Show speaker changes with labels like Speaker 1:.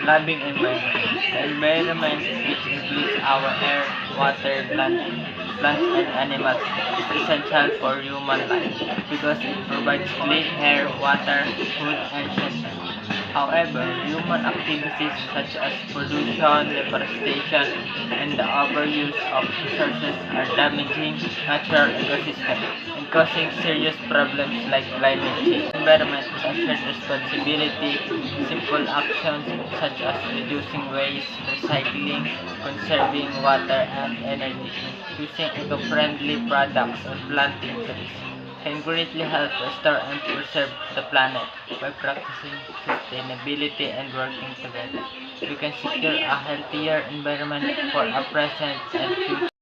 Speaker 1: loving environment. The environment, which includes our air, water, plants and animals, is essential for human life because it provides clean air, water, food, and shelter. However, human activities such as pollution, deforestation, and the overuse of resources are damaging natural ecosystems and causing serious problems like climate change. Environment is a shared responsibility. Simple actions such as reducing waste, recycling, conserving water and energy, using eco-friendly products, and planting trees can greatly help restore and preserve the planet. By practicing sustainability and working together, we can secure a healthier environment for our present and future.